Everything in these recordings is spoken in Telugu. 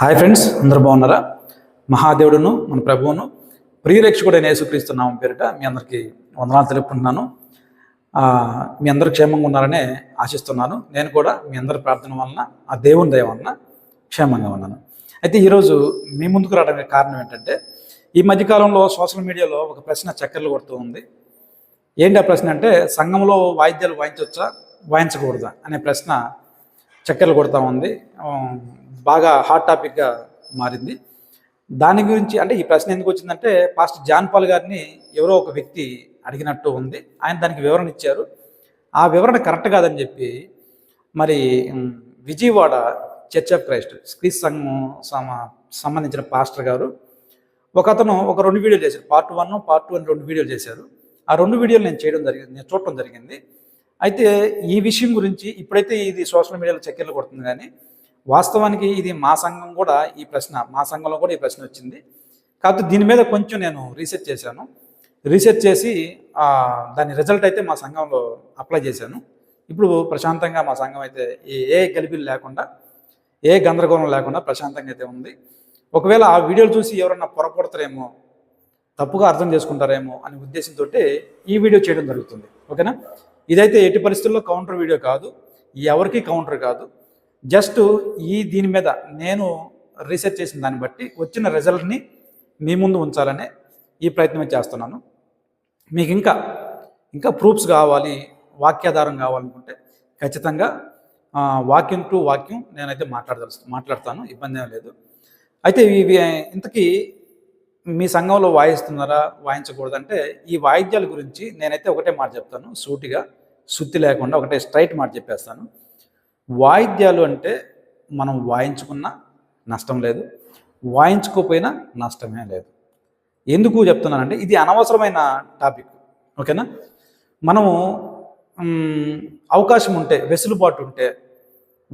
హాయ్ ఫ్రెండ్స్, అందరూ బాగున్నారా? మహాదేవుడును మన ప్రభువును ప్రియరక్షకుడైన యేసుక్రీస్తు నామం పేరిట మీ అందరికీ వందనాలు తెలుపుకుంటున్నాను. మీ అందరూ క్షేమంగా ఉన్నారనే ఆశిస్తున్నాను. నేను కూడా మీ అందరి ప్రార్థన వలన, ఆ దేవుని దయ వలన క్షేమంగా ఉన్నాను. అయితే ఈరోజు మీ ముందుకు రావడానికి కారణం ఏంటంటే, ఈ మధ్యకాలంలో సోషల్ మీడియాలో ఒక ప్రశ్న చక్కర్లు కొడుతూ ఉంది. ఏంటి ఆ ప్రశ్న అంటే, సంఘంలో వాయిద్యాలు వాయించవచ్చా, వాయించకూడదా అనే ప్రశ్న చక్కర్లు కొడుతూ ఉంది. బాగా హాట్ టాపిక్గా మారింది. దాని గురించి అంటే ఈ ప్రశ్న ఎందుకు వచ్చిందంటే, పాస్టర్ జాన్ పాల్ గారిని ఎవరో ఒక వ్యక్తి అడిగినట్టు ఉంది. ఆయన దానికి వివరణ ఇచ్చారు. ఆ వివరణ కరెక్ట్ కాదని చెప్పి మరి విజయవాడ చర్చ్ ఆఫ్ క్రైస్ట్ క్రీస్తు సంఘం సంబంధించిన పాస్టర్ గారు ఒకతను ఒక 2 వీడియోలు చేశారు. పార్ట్ 1, పార్ట్ 2 అని 2 వీడియోలు చేశారు. ఆ 2 వీడియోలు నేను చూడటం జరిగింది. అయితే ఈ విషయం గురించి ఇప్పుడైతే ఇది సోషల్ మీడియాలో చక్కర్లు కొడుతుంది, కానీ వాస్తవానికి ఇది మా సంఘం కూడా మా సంఘంలో కూడా ఈ ప్రశ్న వచ్చింది. కాకపోతే దీని మీద కొంచెం నేను రీసెర్చ్ చేశాను. రీసెర్చ్ చేసి దాని రిజల్ట్ అయితే మా సంఘంలో అప్లై చేశాను. ఇప్పుడు ప్రశాంతంగా మా సంఘం అయితే ఏ గలిబిలు లేకుండా, ఏ గందరగోళం లేకుండా ప్రశాంతంగా అయితే ఉంది. ఒకవేళ ఆ వీడియోలు చూసి ఎవరన్నా పొరపడతారేమో, తప్పుగా అర్థం చేసుకుంటారేమో అనే ఉద్దేశంతో ఈ వీడియో చేయడం జరుగుతుంది. ఓకేనా? ఇదైతే ఎట్టి పరిస్థితుల్లో కౌంటర్ వీడియో కాదు, ఎవరికి కౌంటర్ కాదు. జస్ట్ దీని మీద నేను రీసెర్చ్ చేసిన దాన్ని బట్టి వచ్చిన రిజల్ట్ని మీ ముందు ఉంచాలనే ఈ ప్రయత్నం చేస్తున్నాను. మీకు ఇంకా ప్రూఫ్స్ కావాలి, వాక్యాధారం కావాలనుకుంటే ఖచ్చితంగా వాక్యం టు వాక్యం నేనైతే మాట్లాడతాను, ఇబ్బంది ఏం లేదు. అయితే ఇంతకీ మీ సంఘంలో వాయిస్తున్నారా, వాయించకూడదంటే ఈ వాయిద్యాల గురించి నేనైతే ఒకటే మాట చెప్తాను, సూటిగా సుత్తి లేకుండా ఒకటే స్ట్రైట్ మాట చెప్పేస్తాను. వాయిద్యాలు అంటే మనం వాయించుకున్నా నష్టం లేదు, వాయించుకోకపోయినా నష్టమే లేదు. ఎందుకు చెప్తున్నానంటే, ఇది అనవసరమైన టాపిక్. ఓకేనా? మనము అవకాశం ఉంటే, వెసులుబాటు ఉంటే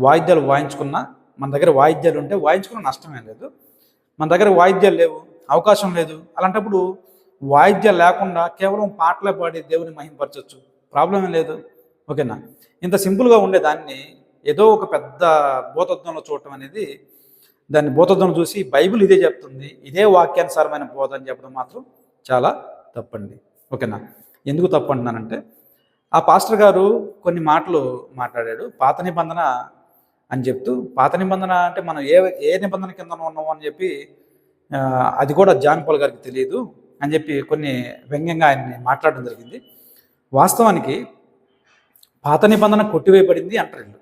వాయిద్యాలు వాయించుకున్నా, మన దగ్గర వాయిద్యాలు ఉంటే వాయించుకున్న నష్టమే లేదు. మన దగ్గర వాయిద్యాలు లేవు, అవకాశం లేదు, అలాంటప్పుడు వాయిద్యాలు లేకుండా కేవలం పాటలే పాడి దేవుని మహిమపరచవచ్చు, ప్రాబ్లం లేదు. ఓకేనా? ఇంత సింపుల్గా ఉండే దాన్ని ఏదో ఒక పెద్ద భూతత్వంలో చూడటం అనేది, దాన్ని భూతత్వం చూసి బైబిల్ ఇదే చెప్తుంది, ఇదే వాక్యానుసారమైన బోధ అని చెప్పడం మాత్రం చాలా తప్పండి. ఓకేనా? ఎందుకు తప్పు అంటున్నానంటే, ఆ పాస్టర్ గారు కొన్ని మాటలు మాట్లాడాడు. పాత నిబంధన అని చెప్తూ, పాత నిబంధన అంటే మనం ఏ నిబంధన కింద ఉన్నాము అని చెప్పి, అది కూడా జాన్ పాల్ గారికి తెలియదు అని చెప్పి కొన్ని వ్యంగ్యంగా ఆయన్ని మాట్లాడడం జరిగింది. వాస్తవానికి పాత నిబంధన కొట్టివేయబడింది అంటారు.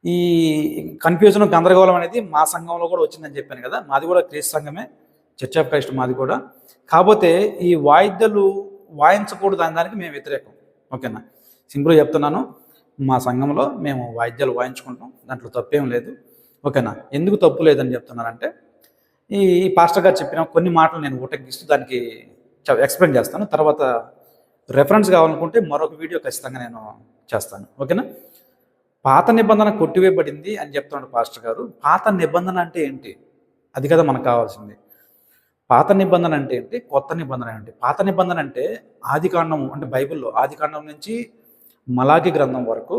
ఈ కన్ఫ్యూజన్, గందరగోళం అనేది మా సంఘంలో కూడా వచ్చిందని చెప్పాను కదా. మాది కూడా క్రీస్తు సంఘమే, చర్చ్ ఆఫ్ క్రైస్ట్ మాది కూడా. కాకపోతే ఈ వాయిద్యాలు వాయించకూడదు అనే దానికి మేము వ్యతిరేకం. ఓకేనా? సింపుల్గా చెప్తున్నాను, మా సంఘంలో మేము వాయిద్యాలు వాయించుకుంటాం, దాంట్లో తప్పేం లేదు. ఓకేనా? ఎందుకు తప్పు లేదని చెప్తున్నానంటే, ఈ పాస్టర్ గారు చెప్పిన కొన్ని మాటలు నేను ఉటంకిస్తూ దానికి ఎక్స్ప్లెయిన్ చేస్తాను. తర్వాత రెఫరెన్స్ కావాలనుకుంటే మరొక వీడియో ఖచ్చితంగా నేను చేస్తాను. ఓకేనా? పాత నిబంధన కొట్టివేయబడింది అని చెప్తున్నాడు పాస్టర్ గారు. పాత నిబంధన అంటే ఏంటి? అది కదా మనకు కావాల్సింది. పాత నిబంధన అంటే ఏంటి, కొత్త నిబంధన ఏంటి? పాత నిబంధన అంటే ఆదికాండం, అంటే బైబిల్లో ఆదికాండం నుంచి మలాకి గ్రంథం వరకు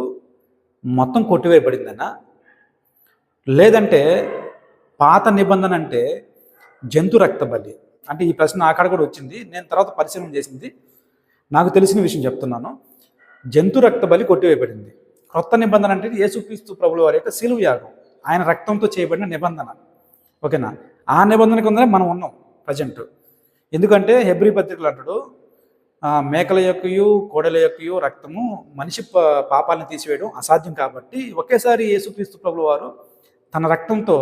మొత్తం కొట్టివేయబడిందనా? లేదంటే పాత నిబంధన అంటే జంతు రక్త బలి? అంటే ఈ ప్రశ్న అక్కడ కూడా వచ్చింది. నేను తర్వాత పరిశీలన చేసింది, నాకు తెలిసిన విషయం చెప్తున్నాను. జంతు రక్త బలి కొట్టివేయబడింది. కొత్త నిబంధన అంటే యేసుక్రీస్తు ప్రభుల వారి యొక్క శిలువ యాగం, ఆయన రక్తంతో చేయబడిన నిబంధన. ఓకేనా? ఆ నిబంధన కిందనే మనం ఉన్నాం ప్రజెంట్. ఎందుకంటే హెబ్రీ పత్రికలు అంటాడు, మేకల యొక్కయు కోడెల యొక్కయు రక్తము మనిషి పాపాలను తీసివేయడం అసాధ్యం, కాబట్టి ఒకేసారి యేసుక్రీస్తు ప్రభుల వారు తన రక్తంతో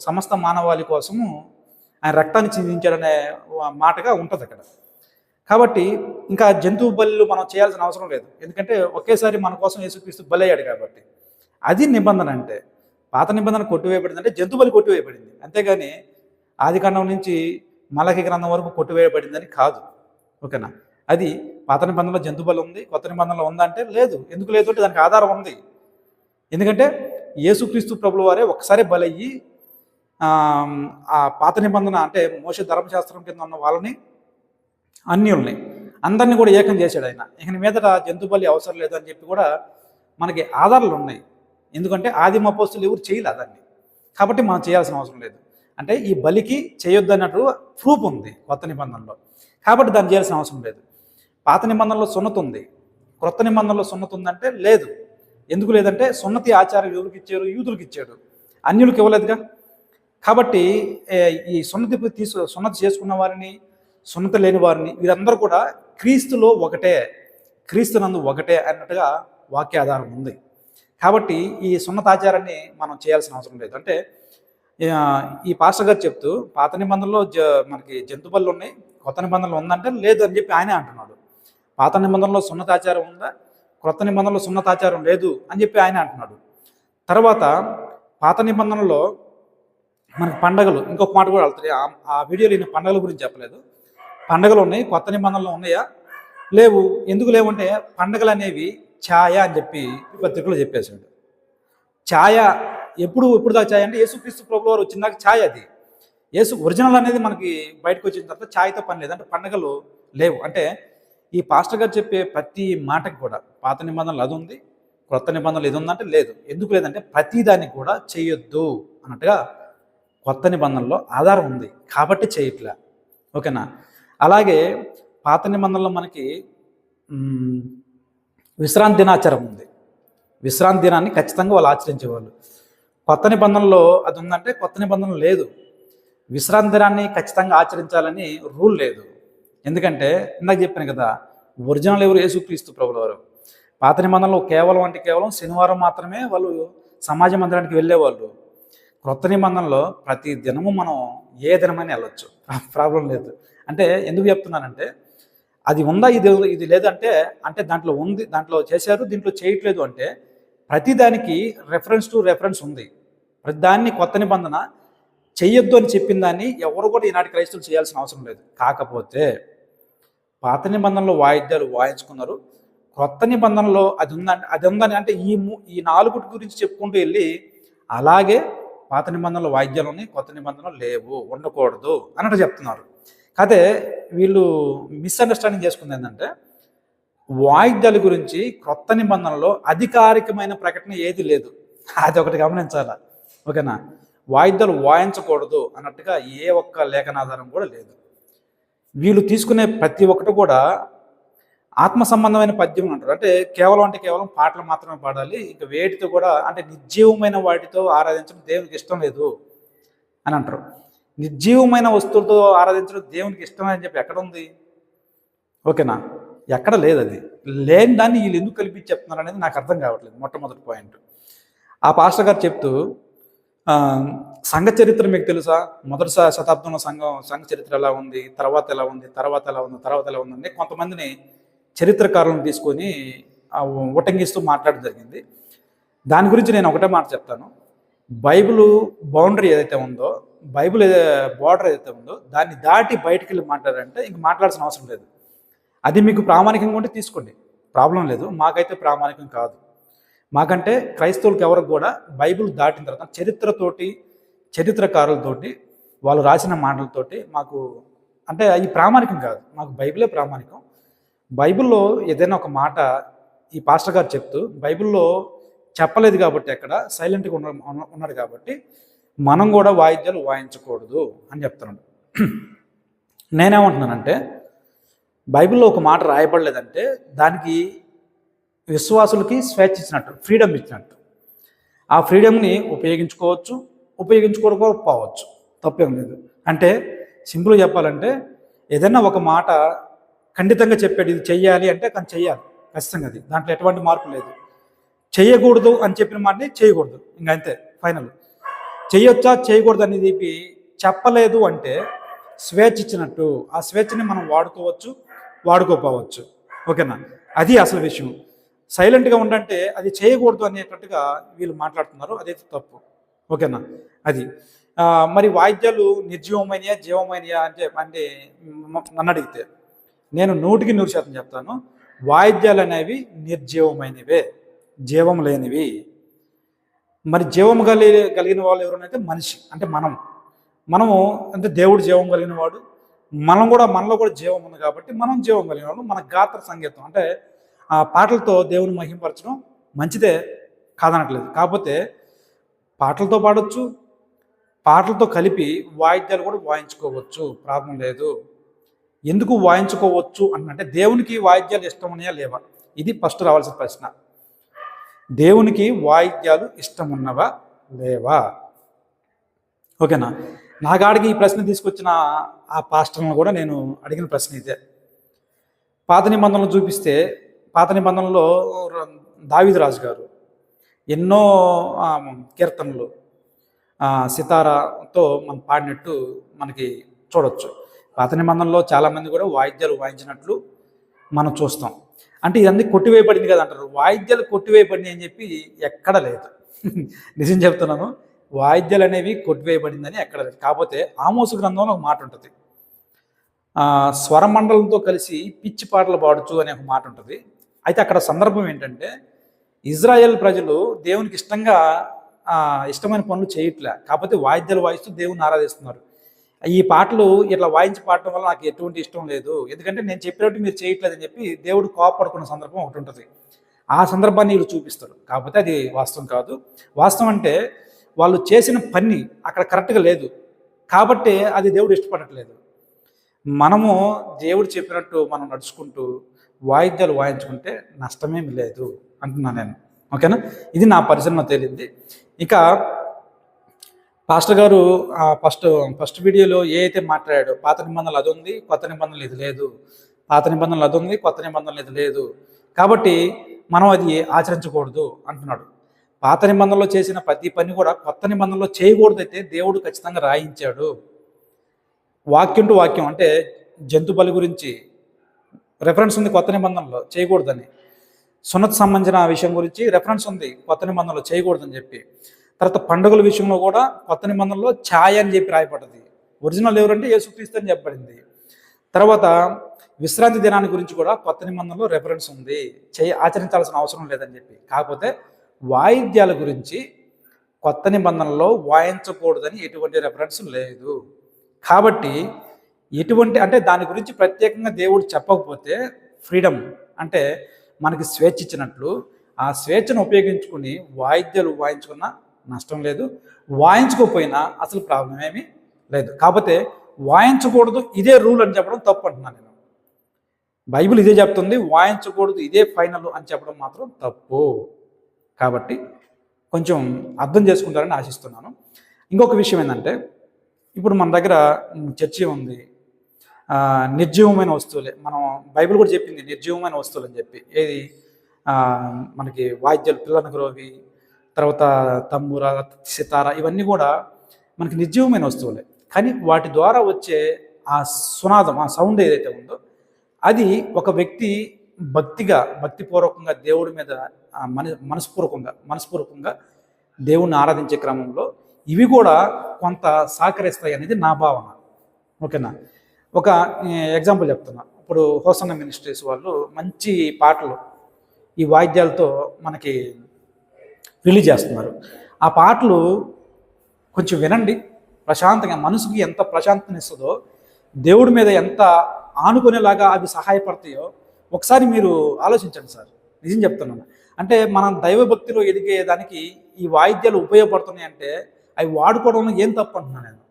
సమస్త మానవాళి కోసము ఆయన రక్తాన్ని చిందించాడనే మాటగా ఉంటుంది అక్కడ. కాబట్టి ఇంకా జంతువు బలులు మనం చేయాల్సిన అవసరం లేదు, ఎందుకంటే ఒకేసారి మన కోసం యేసుక్రీస్తు బలి అయ్యాడు కాబట్టి. అది నిబంధన అంటే. పాత నిబంధన కొట్టివేయబడింది అంటే జంతు బలి కొట్టివేయబడింది, అంతేగాని ఆదికాండం నుంచి మలాకి గ్రంథం వరకు కొట్టివేయబడిందని కాదు. ఓకేనా? అది పాత నిబంధనలో జంతు బలి ఉంది, కొత్త నిబంధనలో ఉందంటే లేదు. ఎందుకు లేదు అంటే దానికి ఆధారం ఉంది. ఎందుకంటే యేసుక్రీస్తు ప్రభుల వారే ఒకసారి బలయ్యి ఆ పాత నిబంధన అంటే మోషే ధర్మశాస్త్రం కింద ఉన్న వాళ్ళని, అన్యుల్ని అందరినీ కూడా ఏకం చేశాడు ఆయన. ఇక మీదట జంతు బలి అవసరం లేదు అని చెప్పి కూడా మనకి ఆధారాలు ఉన్నాయి. ఎందుకంటే ఆదిమ అపోస్తులు ఎవరు చేయలే దాన్ని. కాబట్టి మనం చేయాల్సిన అవసరం లేదు. అంటే ఈ బలికి చేయొద్దు అన్నట్టు ప్రూఫ్ ఉంది కొత్త నిబంధనలో, కాబట్టి దాన్ని చేయాల్సిన అవసరం లేదు. పాత నిబంధనలో సున్నతి ఉంది, క్రొత్త నిబంధనలో సున్నతి ఉందంటే లేదు. ఎందుకు లేదంటే సున్నతి ఆచారం ఎవరికి ఇచ్చారు? యూదులకు ఇచ్చాడు, అన్యులకు ఇవ్వలేదుగా. కాబట్టి ఈ సున్నతి చేసుకున్న వారిని, సున్నతి లేని వారిని, వీరందరూ కూడా క్రీస్తులో ఒకటే, క్రీస్తునందు ఒకటే అన్నట్టుగా వాక్యాధారం ఉంది. కాబట్టి ఈ సున్నతాచారాన్ని మనం చేయాల్సిన అవసరం లేదు. అంటే ఈ పాస్టర్ గారు చెప్తూ పాత నిబంధనలో మనకి జంతు బలులు ఉన్నాయి, కొత్త నిబంధనలు ఉందంటే లేదు అని చెప్పి ఆయనే అంటున్నాడు. పాత నిబంధనలో సున్నతాచారం ఉందా, క్రొత్త నిబంధనలో సున్నతాచారం లేదు అని చెప్పి ఆయన అంటున్నాడు. తర్వాత పాత నిబంధనలో మనకి పండగలు, ఇంకొక మాట కూడా వెళ్తాయి. ఆ వీడియోలో ఈయన పండగల గురించి చెప్పలేదు. పండగలు ఉన్నాయి, కొత్త నిబంధనలు ఉన్నాయా? లేవు. ఎందుకు లేవంటే పండగలు అనేవి ఛాయ అని చెప్పి పత్రికలో చెప్పేశాడు. ఛాయ ఎప్పుడు దాకా ఛాయ అంటే యేసుక్రీస్తు ప్రభువు వారు వచ్చిన దాకా ఛాయ. అది యేసు ఒరిజినల్ అనేది మనకి బయటకు వచ్చిన తర్వాత ఛాయతో పని లేదు. అంటే పండగలు లేవు. అంటే ఈ పాస్టర్ గారు చెప్పే ప్రతి మాటకి కూడా పాత నిబంధనలు అది ఉంది, క్రొత్త నిబంధనలు ఇది ఉందంటే లేదు. ఎందుకు లేదంటే ప్రతి దానికి కూడా చేయొద్దు అన్నట్టుగా కొత్త నిబంధనలో ఆధారం ఉంది కాబట్టి చేయట్లే. ఓకేనా? అలాగే పాత నిబంధనలో మనకి విశ్రాంతి దినాచారం ఉంది. విశ్రాంతి దినాన్ని ఖచ్చితంగా వాళ్ళు ఆచరించేవాళ్ళు. కొత్త నిబంధనలో అది ఉందంటే కొత్త నిబంధనలు లేదు. విశ్రాంతి దినాన్ని ఖచ్చితంగా ఆచరించాలని రూల్ లేదు. ఎందుకంటే ఇందాక చెప్పాను కదా, ఒరిజినల్ ఎవరు? యేసుక్రీస్తు ప్రభువు వారు. పాత నిబంధనలో కేవలం శనివారం మాత్రమే వాళ్ళు సమాజ మందిరానికి వెళ్ళేవాళ్ళు. క్రొత్త నిబంధనలో ప్రతి దినము మనం ఏ దినమైనా వెళ్ళొచ్చు, ప్రాబ్లం లేదు. అంటే ఎందుకు చెప్తున్నానంటే అది ఉందా, ఇది లేదంటే అంటే దాంట్లో ఉంది, దాంట్లో చేశారు, దీంట్లో చేయట్లేదు అంటే ప్రతి దానికి రెఫరెన్స్ ఉంది. ప్రతి దాన్ని కొత్త నిబంధన చెయ్యొద్దు అని చెప్పిన దాన్ని ఎవరు కూడా ఈనాటి క్రైస్తవులు చేయాల్సిన అవసరం లేదు. కాకపోతే పాత నిబంధనలో వాయిద్యాలు వాయించుకున్నారు, క్రొత్త నిబంధనలో అది ఉందని అంటే ఈ 4 గురించి చెప్పుకుంటూ వెళ్ళి అలాగే పాత నిబంధనలో వాయిద్యాలు ఉన్నాయి, కొత్త నిబంధనలు లేవు, ఉండకూడదు అన్నట్టు చెప్తున్నారు. కాకపోతే వీళ్ళు మిస్అండర్స్టాండింగ్ చేసుకుంది ఏంటంటే వాయిద్యాల గురించి క్రొత్త నిబంధనలో అధికారికమైన ప్రకటన ఏది లేదు. అది ఒకటి గమనించాలా. ఓకేనా? వాయిద్యాలు వాయించకూడదు అన్నట్టుగా ఏ ఒక్క లేఖనాధారం కూడా లేదు. వీళ్ళు తీసుకునే ప్రతి ఒక్కటి కూడా ఆత్మ సంబంధమైన పద్యం అంటారు. అంటే కేవలం పాటలు మాత్రమే పాడాలి, ఇంకా వేటితో కూడా అంటే నిర్జీవమైన వాటితో ఆరాధించడం దేవునికి ఇష్టం లేదు అని అంటారు. నిర్జీవమైన వస్తువులతో ఆరాధించడం దేవునికి ఇష్టం అని చెప్పి ఎక్కడ ఉంది? ఓకేనా? ఎక్కడ లేదు. అది లేని దాన్ని వీళ్ళు ఎందుకు కల్పించి చెప్తున్నారు అనేది నాకు అర్థం కావట్లేదు. మొట్టమొదటి పాయింట్. ఆ పాస్టర్ గారు చెప్తూ సంఘ చరిత్ర మీకు తెలుసా, మొదటి శతాబ్దంలో సంఘ చరిత్ర ఎలా ఉంది, తర్వాత ఎలా ఉందని కొంతమందిని చరిత్రకారులను తీసుకొని ఉటంగిస్తూ మాట్లాడడం జరిగింది. దాని గురించి నేను ఒకటే మాట చెప్తాను. బైబిల్ బౌండరీ ఏదైతే ఉందో, బైబిల్ బార్డర్ ఏదైతే ఉందో దాన్ని దాటి బయటికి వెళ్ళి మాట్లాడారంటే ఇంక మాట్లాడాల్సిన అవసరం లేదు. అది మీకు ప్రామాణికంగా ఉంటే తీసుకోండి, ప్రాబ్లం లేదు. మాకైతే ప్రామాణికం కాదు. మాకంటే క్రైస్తవులకు ఎవరికి కూడా బైబిల్ దాటిన తర్వాత చరిత్రకారులతోటి వాళ్ళు రాసిన మాటలతోటి మాకు అంటే అది ప్రామాణికం కాదు. మాకు బైబిలే ప్రామాణికం. బైబిల్లో ఏదైనా ఒక మాట ఈ పాస్టర్ గారు చెప్తూ బైబిల్లో చెప్పలేదు కాబట్టి ఎక్కడ సైలెంట్గా ఉన్నాడు కాబట్టి మనం కూడా వాయిద్యాలు వాయించకూడదు అని చెప్తున్నాడు. నేనేమంటున్నానంటే బైబిల్లో ఒక మాట రాయబడలేదంటే దానికి విశ్వాసులకి స్వేచ్ఛ ఇచ్చినట్టు, ఫ్రీడమ్ ఇచ్చినట్టు. ఆ ఫ్రీడమ్ని ఉపయోగించుకోకపోవచ్చు, తప్పేం లేదు. అంటే సింపుల్గా చెప్పాలంటే ఏదైనా ఒక మాట ఖండితంగా చెప్పాడు ఇది చెయ్యాలి అంటే కానీ చెయ్యాలి ఖచ్చితంగా, అది దాంట్లో ఎటువంటి మార్పు లేదు. చేయకూడదు అని చెప్పిన మాటని చేయకూడదు, ఇంకంతే ఫైనల్. చేయొచ్చా చేయకూడదు అనేది చెప్పలేదు అంటే స్వేచ్ఛ ఇచ్చినట్టు. ఆ స్వేచ్ఛని మనం వాడుకోపోవచ్చు. ఓకేనా? అది అసలు విషయం. సైలెంట్గా ఉండంటే అది చేయకూడదు అనేటట్టుగా వీళ్ళు మాట్లాడుతున్నారు, అదైతే తప్పు. ఓకేనా? అది మరి వాయిద్యాలు నిర్జీవమైనయా జీవమైనయా అంటే నన్ను అడిగితే నేను 100% చెప్తాను, వాయిద్యాలు అనేవి నిర్జీవమైనవే, జీవం లేనివి. మరి జీవం కలిగిన వాళ్ళు ఎవరైనా మనిషి అంటే మనము అంటే దేవుడు జీవం కలిగిన వాడు, మనలో కూడా జీవం ఉంది కాబట్టి మనం జీవం కలిగిన వాడు. మన గాత్ర సంగీతం అంటే ఆ పాటలతో దేవుని మహిమపరచడం మంచిదే, కాదనట్లేదు. కాకపోతే పాటలతో పాడొచ్చు, పాటలతో కలిపి వాయిద్యాలు కూడా వాయించుకోవచ్చు, ప్రాబ్లం లేదు. ఎందుకు వాయించుకోవచ్చు అంటే దేవునికి వాయిద్యాలు ఇష్టం ఉన్నాయా లేవా, ఇది ఫస్ట్ రావాల్సిన ప్రశ్న. దేవునికి వాయిద్యాలు ఇష్టం ఉన్నవా లేవా? ఓకేనా? నా కాడికి ఈ ప్రశ్న తీసుకొచ్చిన ఆ పాస్టర్లను కూడా నేను అడిగిన ప్రశ్న ఇదే. పాత నిబంధనలు చూపిస్తే, పాత నిబంధనలో దావీదు రాజు గారు ఎన్నో కీర్తనలు సితారాతో మనం పాడినట్టు మనకి చూడొచ్చు. పాత నిబంధనలో చాలామంది కూడా వాయిద్యాలు వాయించినట్లు మనం చూస్తాం. అంటే ఇదన్నీ కొట్టివేయబడింది కదా అంటారు. వాయిద్యాలు కొట్టివేయబడింది అని చెప్పి ఎక్కడ లేదు. నిజం చెప్తున్నాను, వాయిద్యాలు అనేవి కొట్టివేయబడిందని ఎక్కడ లేదు. కాకపోతే ఆమోసు గ్రంథంలో ఒక మాట ఉంటుంది, స్వరమండలంతో కలిసి పిచ్చి పాటలు పాడుచు అనే ఒక మాట ఉంటుంది. అయితే అక్కడ సందర్భం ఏంటంటే, ఇజ్రాయెల్ ప్రజలు దేవునికి ఇష్టమైన పనులు చేయట్లే, కాకపోతే వాయిద్యాలు వాయిస్తూ దేవుని ఆరాధిస్తున్నారు. ఈ పాటలు ఇట్లా వాయించి పాడటం వల్ల నాకు ఎటువంటి ఇష్టం లేదు, ఎందుకంటే నేను చెప్పినట్టు మీరు చేయట్లేదని చెప్పి దేవుడు కోపపడుకున్న సందర్భం ఒకటి ఉంటుంది. ఆ సందర్భాన్ని వీళ్ళు చూపిస్తారు, కాకపోతే అది వాస్తవం కాదు. వాస్తవం అంటే వాళ్ళు చేసిన పని అక్కడ కరెక్ట్గా లేదు, కాబట్టి అది దేవుడు ఇష్టపడట్లేదు. మనము దేవుడు చెప్పినట్టు మనం నడుచుకుంటూ వాయిద్యాలు వాయించుకుంటే నష్టమేమి లేదు అంటున్నాను నేను. ఓకేనా? ఇది నా పరిశీలన తేలింది. ఇక పాస్టర్ గారు ఫస్ట్ వీడియోలో ఏ అయితే మాట్లాడాడో, పాత నిబంధనలు అది ఉంది, కొత్త నిబంధనలు ఇది లేదు, పాత నిబంధనలు అది ఉంది, కొత్త నిబంధనలు ఇది లేదు, కాబట్టి మనం అది ఆచరించకూడదు అంటున్నాడు. పాత నిబంధనలో చేసిన ప్రతి పని కూడా కొత్త నిబంధనలో చేయకూడదైతే దేవుడు ఖచ్చితంగా రాయించాడు. వాక్యం టు వాక్యం అంటే జంతు బలి గురించి రెఫరెన్స్ ఉంది కొత్త నిబంధనలో, చేయకూడదని. సున్నత సంబంధించిన విషయం గురించి రెఫరెన్స్ ఉంది కొత్త నిబంధనలో, చేయకూడదని చెప్పి. తర్వాత పండుగల విషయంలో కూడా కొత్త నిబంధనలో ఛాయ అని చెప్పి రాయబడ్డది. ఒరిజినల్ ఎవరంటే యేసుక్రీస్తు అని చెప్పబడింది. తర్వాత విశ్రాంతి దినాన్ని గురించి కూడా కొత్త నిబంధనలో రెఫరెన్స్ ఉంది, ఆచరించాల్సిన అవసరం లేదని చెప్పి. కాకపోతే వాయిద్యాల గురించి కొత్త నిబంధనలో వాయించకూడదని ఎటువంటి రెఫరెన్స్ లేదు. కాబట్టి అంటే దాని గురించి ప్రత్యేకంగా దేవుడు చెప్పకపోతే, ఫ్రీడమ్ అంటే మనకి స్వేచ్ఛ ఇచ్చినట్లు, ఆ స్వేచ్ఛను ఉపయోగించుకుని వాయిద్యాలు వాయించుకున్నా నష్టం లేదు, వాయించుకోకపోయినా అసలు ప్రాబ్లం ఏమీ లేదు. కాకపోతే వాయించకూడదు ఇదే రూల్ అని చెప్పడం తప్పు అంటున్నాను నేను. బైబిల్ ఇదే చెప్తుంది, వాయించకూడదు ఇదే ఫైనల్ అని చెప్పడం మాత్రం తప్పు. కాబట్టి కొంచెం అర్థం చేసుకుంటారని ఆశిస్తున్నాను. ఇంకొక విషయం ఏంటంటే, ఇప్పుడు మన దగ్గర చర్చి ఉంది, నిర్జీవమైన వస్తువులే, మనం బైబిల్ కూడా చెప్పింది నిర్జీవమైన వస్తువులు అని చెప్పి. ఏది మనకి వాయిద్యాలు, పిల్లన గ్రోవి, తర్వాత తంబూర, సితార, ఇవన్నీ కూడా మనకి నిర్జీవమైన వస్తువులే. కానీ వాటి ద్వారా వచ్చే ఆ సునాదం, ఆ సౌండ్ ఏదైతే ఉందో, అది ఒక వ్యక్తి భక్తిపూర్వకంగా దేవుడి మీద మనస్పూర్వకంగా దేవుణ్ణి ఆరాధించే క్రమంలో ఇవి కూడా కొంత సహకరిస్తాయి అనేది నా భావన. ఓకేనా? ఒక ఎగ్జాంపుల్ చెప్తున్నా. ఇప్పుడు హోసన్న మినిస్ట్రీస్ వాళ్ళు మంచి పాటలు ఈ వాయిద్యాలతో మనకి రిలీజ్ చేస్తున్నారు. ఆ పాటలు కొంచెం వినండి, ప్రశాంతంగా, మనసుకి ఎంత ప్రశాంతనిస్తుందో, దేవుడి మీద ఎంత ఆనుకునేలాగా అవి సహాయపడతాయో ఒకసారి మీరు ఆలోచించండి సార్. నిజం చెప్తున్నాను. అంటే మనం దైవభక్తిలో ఎదిగేదానికి ఈ వాయిద్యాలు ఉపయోగపడుతున్నాయి అంటే అవి వాడుకోవడంలో ఏం తప్పు అంటున్నాను నేను.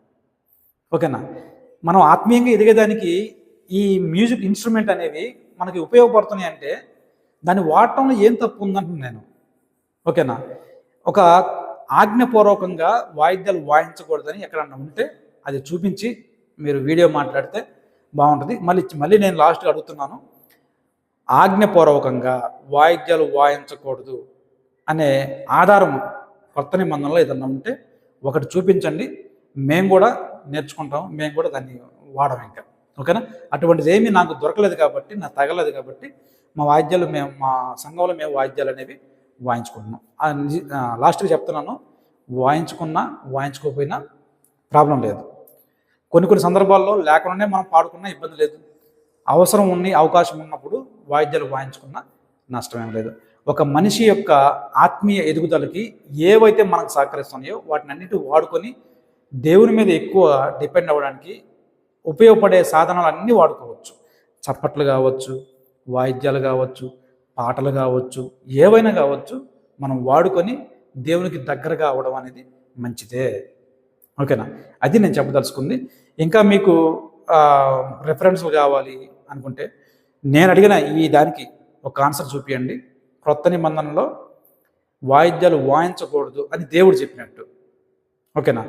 ఓకేనా? మనం ఆత్మీయంగా ఎదిగేదానికి ఈ మ్యూజిక్ ఇన్స్ట్రుమెంట్ అనేవి మనకి ఉపయోగపడుతున్నాయి అంటే దాన్ని వాడటంలో ఏం తప్పు ఉందంటున్నాను నేను. ఓకేనా? ఒక ఆజ్ఞపూర్వకంగా వాయిద్యాలు వాయించకూడదని ఎక్కడన్నా ఉంటే అది చూపించి మీరు వీడియో మాట్లాడితే బాగుంటుంది. మళ్ళీ నేను లాస్ట్గా అడుగుతున్నాను, ఆజ్ఞపూర్వకంగా వాయిద్యాలు వాయించకూడదు అనే ఆధారం కొత్త నిబంధనలో ఏదన్నా ఉంటే ఒకటి చూపించండి, మేము కూడా నేర్చుకుంటాం, మేము కూడా దాన్ని వాడము ఇంకా. ఓకేనా? అటువంటిది ఏమీ నాకు దొరకలేదు కాబట్టి, నాకు తగలేదు కాబట్టి మా సంఘంలో మేము వాయిద్యాలు అనేవి వాయించుకుంటున్నాం. లాస్ట్గా చెప్తున్నాను, వాయించుకున్నా వాయించుకోకపోయినా ప్రాబ్లం లేదు. కొన్ని సందర్భాల్లో లేకుండానే మనం పాడుకున్నా ఇబ్బంది లేదు. అవకాశం ఉన్నప్పుడు వాయిద్యాలు వాయించుకున్నా నష్టమేం లేదు. ఒక మనిషి యొక్క ఆత్మీయ ఎదుగుదలకి ఏవైతే మనకు సహకరిస్తున్నాయో వాటిని అన్నిటి వాడుకొని దేవుని మీద ఎక్కువ డిపెండ్ అవ్వడానికి ఉపయోగపడే సాధనాలు అన్నీ వాడుకోవచ్చు. చప్పట్లు కావచ్చు, వాయిద్యాలు కావచ్చు, పాటలు కావచ్చు, ఏవైనా కావచ్చు, మనం వాడుకొని దేవునికి దగ్గరగా అవ్వడం అనేది మంచిదే. ఓకేనా? అది నేను చెప్పదలుచుకుంది. ఇంకా మీకు రెఫరెన్స్లు కావాలి అనుకుంటే నేను అడిగిన ఈ దానికి ఒక ఆన్సర్ చూపియండి. క్రొత్త నిబంధనలో వాయిద్యాలు వాయించకూడదు అని దేవుడు చెప్పినట్టు, ఓకేనా,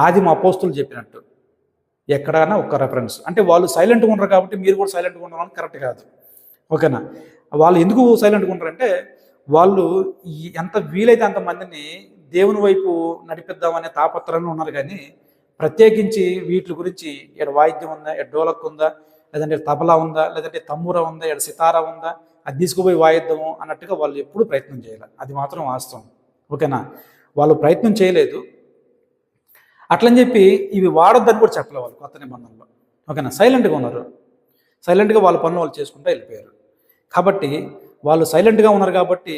ఆదిమ అపోస్తులు చెప్పినట్టు ఎక్కడైనా ఒక రెఫరెన్స్. అంటే వాళ్ళు సైలెంట్గా ఉండరు కాబట్టి మీరు కూడా సైలెంట్గా ఉండడం కరెక్ట్ కాదు, ఓకేనా? వాళ్ళు ఎందుకు సైలెంట్గా ఉంటారంటే వాళ్ళు ఎంత వీలైతే అంతమందిని దేవుని వైపు నడిపిద్దామనే తాపత్రంలో ఉన్నారు. కానీ ప్రత్యేకించి వీటి గురించి ఇక్కడ వాయిద్యం ఉందా, ఇక్కడ డోలక్ ఉందా, లేదంటే తబలా ఉందా, లేదంటే తమ్మురా ఉందా, ఇక్కడ సితారా ఉందా, అది తీసుకుపోయి వాయిద్దాము అన్నట్టుగా వాళ్ళు ఎప్పుడూ ప్రయత్నం చేయాలి. అది మాత్రం వాస్తవం, ఓకేనా? వాళ్ళు ప్రయత్నం చేయలేదు. అట్లని చెప్పి ఇవి వాడొద్దని కూడా చెప్పలే వాళ్ళు కొత్త నిబంధనలో, ఓకేనా? సైలెంట్గా ఉన్నారు. సైలెంట్గా వాళ్ళ పనులు వాళ్ళు చేసుకుంటూ వెళ్ళిపోయారు. కాబట్టి వాళ్ళు సైలెంట్గా ఉన్నారు కాబట్టి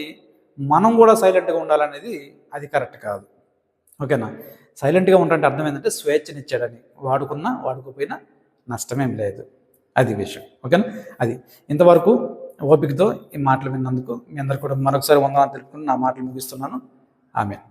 మనం కూడా సైలెంట్గా ఉండాలనేది అది కరెక్ట్ కాదు, ఓకేనా? సైలెంట్గా ఉంటారంటే అర్థం ఏంటంటే స్వేచ్ఛనిచ్చాడని, వాడుకున్నా వాడుకోపోయినా నష్టమేం లేదు, అది విషయం, ఓకేనా? అది ఇంతవరకు ఓపికతో ఈ మాటలు విన్నందుకు మీ అందరు కూడా మరొకసారి వందనాలు తెలుపుకుని నా మాటలు ముగిస్తున్నాను. ఆమేన్.